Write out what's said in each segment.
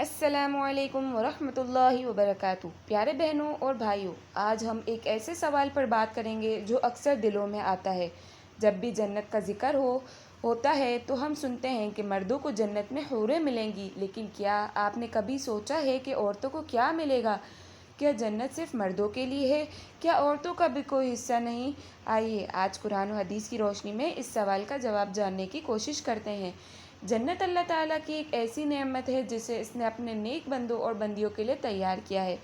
السلام علیکم ورحمۃ اللہ وبرکاتہ۔ پیارے بہنوں اور بھائیوں، آج ہم ایک ایسے سوال پر بات کریں گے جو اکثر دلوں میں آتا ہے۔ جب بھی جنت کا ذکر ہوتا ہے تو ہم سنتے ہیں کہ مردوں کو جنت میں حوریں ملیں گی، لیکن کیا آپ نے کبھی سوچا ہے کہ عورتوں کو کیا ملے گا؟ کیا جنت صرف مردوں کے لیے ہے؟ کیا عورتوں کا بھی کوئی حصہ نہیں؟ آئیے آج قرآن و حدیث کی روشنی میں اس سوال کا جواب جاننے کی کوشش کرتے ہیں۔ جنت اللہ تعالیٰ کی ایک ایسی نعمت ہے جسے اس نے اپنے نیک بندوں اور بندیوں کے لیے تیار کیا ہے۔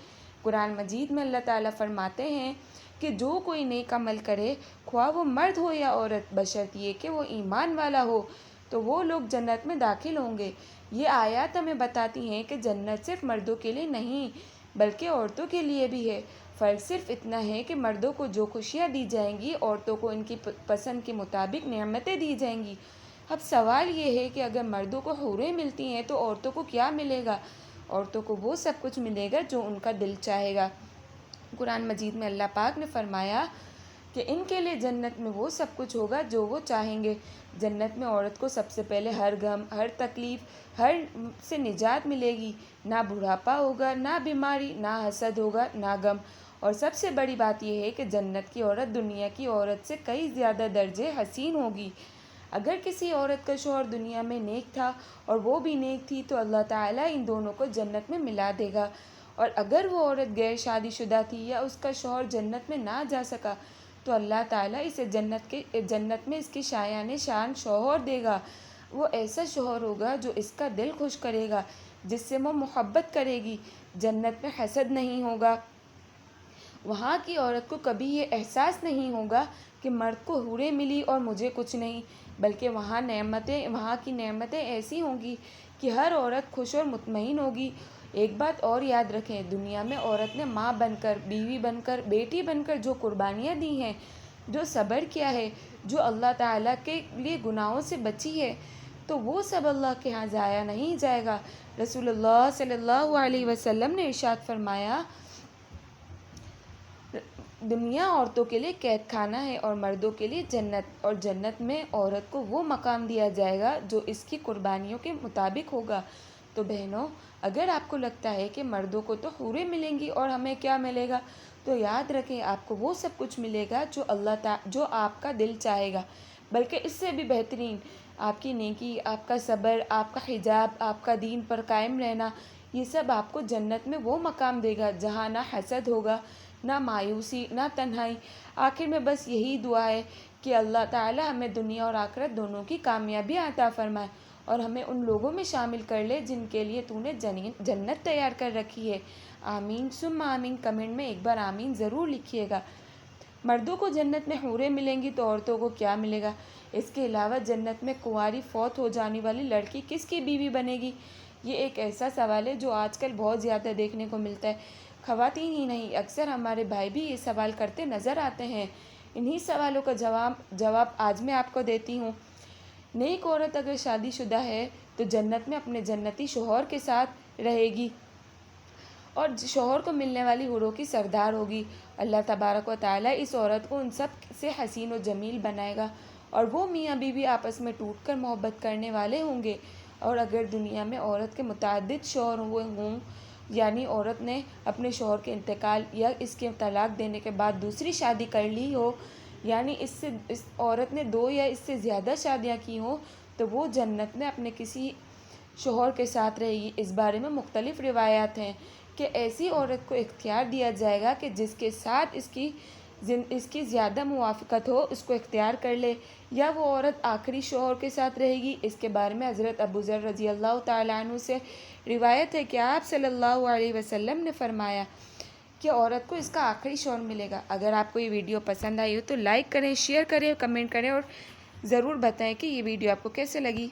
قرآن مجید میں اللہ تعالیٰ فرماتے ہیں کہ جو کوئی نیک عمل کرے، خواہ وہ مرد ہو یا عورت، بشرط یہ کہ وہ ایمان والا ہو، تو وہ لوگ جنت میں داخل ہوں گے۔ یہ آیات ہمیں بتاتی ہیں کہ جنت صرف مردوں کے لیے نہیں بلکہ عورتوں کے لیے بھی ہے۔ فرق صرف اتنا ہے کہ مردوں کو جو خوشیاں دی جائیں گی، عورتوں کو ان کی پسند کے مطابق نعمتیں دی جائیں گی۔ اب سوال یہ ہے کہ اگر مردوں کو حوریں ملتی ہیں تو عورتوں کو کیا ملے گا؟ عورتوں کو وہ سب کچھ ملے گا جو ان کا دل چاہے گا۔ قرآن مجید میں اللہ پاک نے فرمایا کہ ان کے لیے جنت میں وہ سب کچھ ہوگا جو وہ چاہیں گے۔ جنت میں عورت کو سب سے پہلے ہر غم، ہر تکلیف، ہر سے نجات ملے گی۔ نہ بڑھاپا ہوگا، نہ بیماری، نہ حسد ہوگا، نہ غم۔ اور سب سے بڑی بات یہ ہے کہ جنت کی عورت دنیا کی عورت سے کئی زیادہ درجے حسین ہوگی۔ اگر کسی عورت کا شوہر دنیا میں نیک تھا اور وہ بھی نیک تھی تو اللہ تعالیٰ ان دونوں کو جنت میں ملا دے گا، اور اگر وہ عورت غیر شادی شدہ تھی یا اس کا شوہر جنت میں نہ جا سکا تو اللہ تعالیٰ اسے جنت میں اس کی شایان شان شوہر دے گا۔ وہ ایسا شوہر ہوگا جو اس کا دل خوش کرے گا، جس سے وہ محبت کرے گی۔ جنت میں حسد نہیں ہوگا۔ وہاں کی عورت کو کبھی یہ احساس نہیں ہوگا کہ مرد کو حوریں ملی اور مجھے کچھ نہیں، بلکہ وہاں کی نعمتیں ایسی ہوں گی کہ ہر عورت خوش اور مطمئن ہوگی۔ ایک بات اور یاد رکھیں، دنیا میں عورت نے ماں بن کر، بیوی بن کر، بیٹی بن کر جو قربانیاں دی ہیں، جو صبر کیا ہے، جو اللہ تعالیٰ کے لیے گناہوں سے بچی ہے، تو وہ سب اللہ کے ہاں ضائع نہیں جائے گا۔ رسول اللہ صلی اللہ علیہ وسلم نے ارشاد فرمایا، دنیا عورتوں کے لیے قید خانہ ہے اور مردوں کے لیے جنت، اور جنت میں عورت کو وہ مقام دیا جائے گا جو اس کی قربانیوں کے مطابق ہوگا۔ تو بہنوں، اگر آپ کو لگتا ہے کہ مردوں کو تو حوریں ملیں گی اور ہمیں کیا ملے گا، تو یاد رکھیں آپ کو وہ سب کچھ ملے گا جو آپ کا دل چاہے گا، بلکہ اس سے بھی بہترین آپ کی نیکی، آپ کا صبر، آپ کا حجاب، آپ کا دین پر قائم رہنا، یہ سب آپ کو جنت میں وہ مقام دے گا جہاں نہ حسد ہوگا، نہ مایوسی، نہ تنہائی۔ آخر میں بس یہی دعا ہے کہ اللہ تعالی ہمیں دنیا اور آخرت دونوں کی کامیابی عطا فرمائے اور ہمیں ان لوگوں میں شامل کر لے جن کے لیے تو نے جنت تیار کر رکھی ہے۔ آمین ثم آمین۔ کمنٹ میں ایک بار آمین ضرور لکھیے گا۔ مردوں کو جنت میں حوریں ملیں گی تو عورتوں کو کیا ملے گا؟ اس کے علاوہ جنت میں کنواری فوت ہو جانے والی لڑکی کس کی بیوی بنے گی؟ یہ ایک ایسا سوال ہے جو آج کل بہت زیادہ دیکھنے کو ملتا ہے۔ خواتین ہی نہیں، اکثر ہمارے بھائی بھی یہ سوال کرتے نظر آتے ہیں۔ انہی سوالوں کا جواب آج میں آپ کو دیتی ہوں۔ نیک عورت اگر شادی شدہ ہے تو جنت میں اپنے جنتی شوہر کے ساتھ رہے گی اور شوہر کو ملنے والی حوروں کی سردار ہوگی۔ اللہ تبارک و تعالیٰ اس عورت کو ان سب سے حسین و جمیل بنائے گا اور وہ میاں بیوی آپس میں ٹوٹ کر محبت کرنے والے ہوں گے۔ اور اگر دنیا میں عورت کے متعدد شوہر ہوئے ہوں، یعنی عورت نے اپنے شوہر کے انتقال یا اس کے طلاق دینے کے بعد دوسری شادی کر لی ہو، یعنی اس عورت نے 2 یا اس سے زیادہ شادیاں کی ہوں، تو وہ جنت میں اپنے کسی شوہر کے ساتھ رہے گی۔ اس بارے میں مختلف روایات ہیں کہ ایسی عورت کو اختیار دیا جائے گا کہ جس کے ساتھ اس کی زیادہ موافقت ہو اس کو اختیار کر لے، یا وہ عورت آخری شوہر کے ساتھ رہے گی۔ اس کے بارے میں حضرت ابو ذر رضی اللہ تعالیٰ عنہ سے روایت ہے کہ آپ صلی اللہ علیہ وسلم نے فرمایا کہ عورت کو اس کا آخری شوہر ملے گا۔ اگر آپ کو یہ ویڈیو پسند آئی ہو تو لائک کریں، شیئر کریں، کمنٹ کریں اور ضرور بتائیں کہ یہ ویڈیو آپ کو کیسے لگی۔